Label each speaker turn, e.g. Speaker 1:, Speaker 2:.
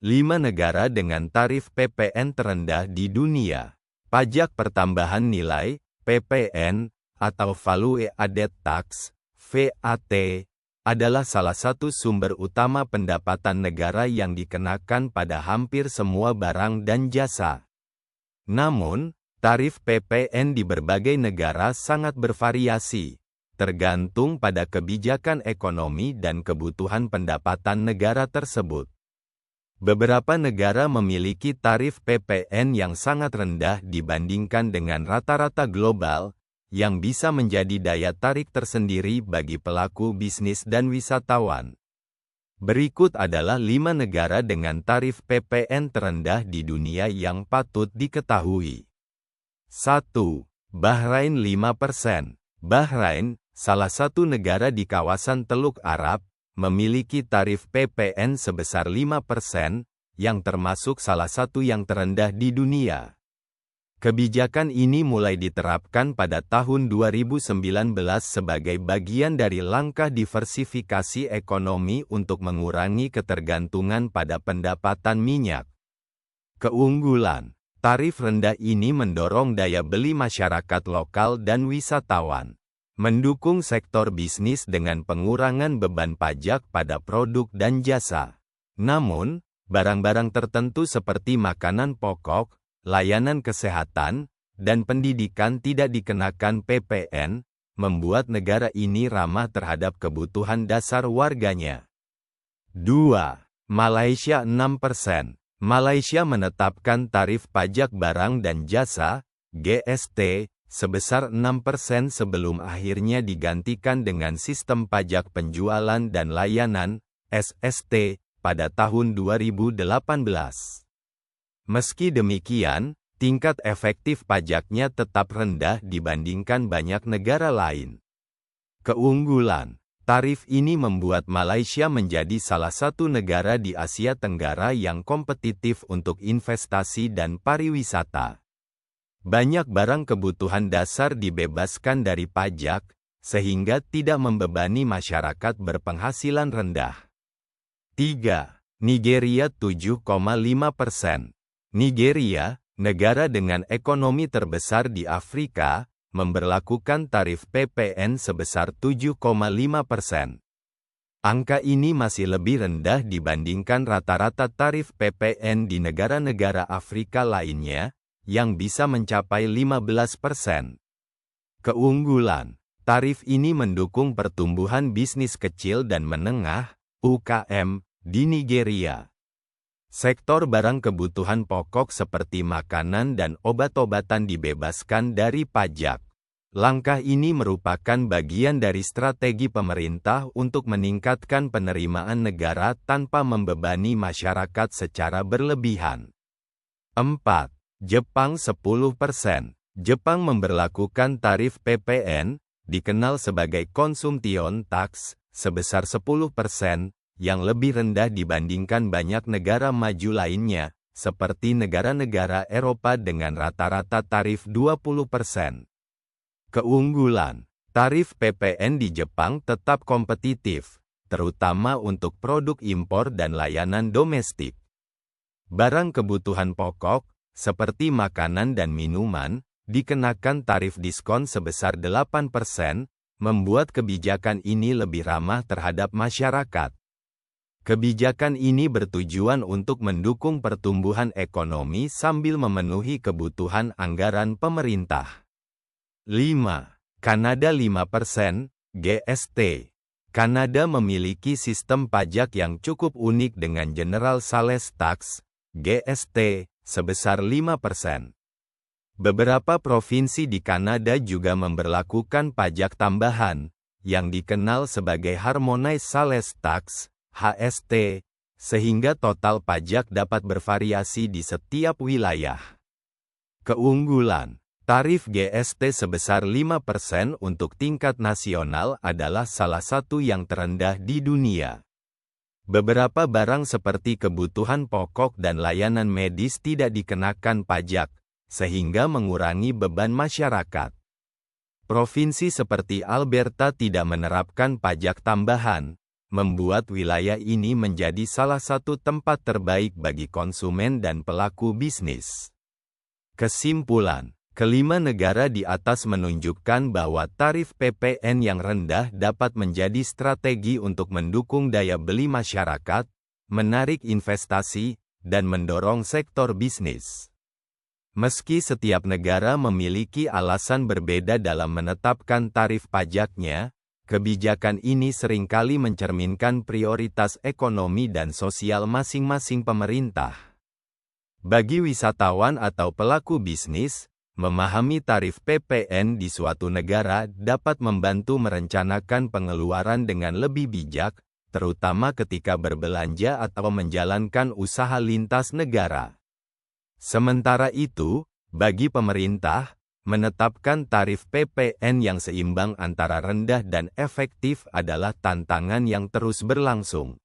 Speaker 1: 5 negara dengan tarif PPN terendah di dunia. Pajak pertambahan nilai, PPN, atau Value Added Tax, VAT, adalah salah satu sumber utama pendapatan negara yang dikenakan pada hampir semua barang dan jasa. Namun, tarif PPN di berbagai negara sangat bervariasi, tergantung pada kebijakan ekonomi dan kebutuhan pendapatan negara tersebut. Beberapa negara memiliki tarif PPN yang sangat rendah dibandingkan dengan rata-rata global, yang bisa menjadi daya tarik tersendiri bagi pelaku bisnis dan wisatawan. Berikut adalah 5 negara dengan tarif PPN terendah di dunia yang patut diketahui. 1. Bahrain 5%. Bahrain, salah satu negara di kawasan Teluk Arab, memiliki tarif PPN sebesar 5%, yang termasuk salah satu yang terendah di dunia. Kebijakan ini mulai diterapkan pada tahun 2019 sebagai bagian dari langkah diversifikasi ekonomi untuk mengurangi ketergantungan pada pendapatan minyak. Keunggulan, tarif rendah ini mendorong daya beli masyarakat lokal dan wisatawan. Mendukung sektor bisnis dengan pengurangan beban pajak pada produk dan jasa. Namun, barang-barang tertentu seperti makanan pokok, layanan kesehatan, dan pendidikan tidak dikenakan PPN, membuat negara ini ramah terhadap kebutuhan dasar warganya. 2. Malaysia 6%. Malaysia menetapkan tarif pajak barang dan jasa, GST, sebesar 6% sebelum akhirnya digantikan dengan sistem pajak penjualan dan layanan, SST, pada tahun 2018. Meski demikian, tingkat efektif pajaknya tetap rendah dibandingkan banyak negara lain. Keunggulan, tarif ini membuat Malaysia menjadi salah satu negara di Asia Tenggara yang kompetitif untuk investasi dan pariwisata. Banyak barang kebutuhan dasar dibebaskan dari pajak, sehingga tidak membebani masyarakat berpenghasilan rendah. 3. Nigeria 7,5%. Nigeria, negara dengan ekonomi terbesar di Afrika, memberlakukan tarif PPN sebesar 7,5%. Angka ini masih lebih rendah dibandingkan rata-rata tarif PPN di negara-negara Afrika lainnya, yang bisa mencapai 15%. Keunggulan, tarif ini mendukung pertumbuhan bisnis kecil dan menengah, UKM, di Nigeria. Sektor barang kebutuhan pokok seperti makanan dan obat-obatan dibebaskan dari pajak. Langkah ini merupakan bagian dari strategi pemerintah untuk meningkatkan penerimaan negara tanpa membebani masyarakat secara berlebihan. 4. Jepang 10%. Jepang memberlakukan tarif PPN, dikenal sebagai consumption tax, sebesar 10%, yang lebih rendah dibandingkan banyak negara maju lainnya, seperti negara-negara Eropa dengan rata-rata tarif 20%. Keunggulan, tarif PPN di Jepang tetap kompetitif, terutama untuk produk impor dan layanan domestik. Barang kebutuhan pokok, seperti makanan dan minuman, dikenakan tarif diskon sebesar 8%, membuat kebijakan ini lebih ramah terhadap masyarakat. Kebijakan ini bertujuan untuk mendukung pertumbuhan ekonomi sambil memenuhi kebutuhan anggaran pemerintah. 5. Kanada 5%, GST. Kanada memiliki sistem pajak yang cukup unik dengan General Sales Tax, GST, sebesar 5%. Beberapa provinsi di Kanada juga memberlakukan pajak tambahan, yang dikenal sebagai Harmonized Sales Tax, HST, sehingga total pajak dapat bervariasi di setiap wilayah. Keunggulan, tarif GST sebesar 5% untuk tingkat nasional adalah salah satu yang terendah di dunia. Beberapa barang seperti kebutuhan pokok dan layanan medis tidak dikenakan pajak, sehingga mengurangi beban masyarakat. Provinsi seperti Alberta tidak menerapkan pajak tambahan, membuat wilayah ini menjadi salah satu tempat terbaik bagi konsumen dan pelaku bisnis. Kesimpulan, kelima negara di atas menunjukkan bahwa tarif PPN yang rendah dapat menjadi strategi untuk mendukung daya beli masyarakat, menarik investasi, dan mendorong sektor bisnis. Meski setiap negara memiliki alasan berbeda dalam menetapkan tarif pajaknya, kebijakan ini seringkali mencerminkan prioritas ekonomi dan sosial masing-masing pemerintah. Bagi wisatawan atau pelaku bisnis, memahami tarif PPN di suatu negara dapat membantu merencanakan pengeluaran dengan lebih bijak, terutama ketika berbelanja atau menjalankan usaha lintas negara. Sementara itu, bagi pemerintah, menetapkan tarif PPN yang seimbang antara rendah dan efektif adalah tantangan yang terus berlangsung.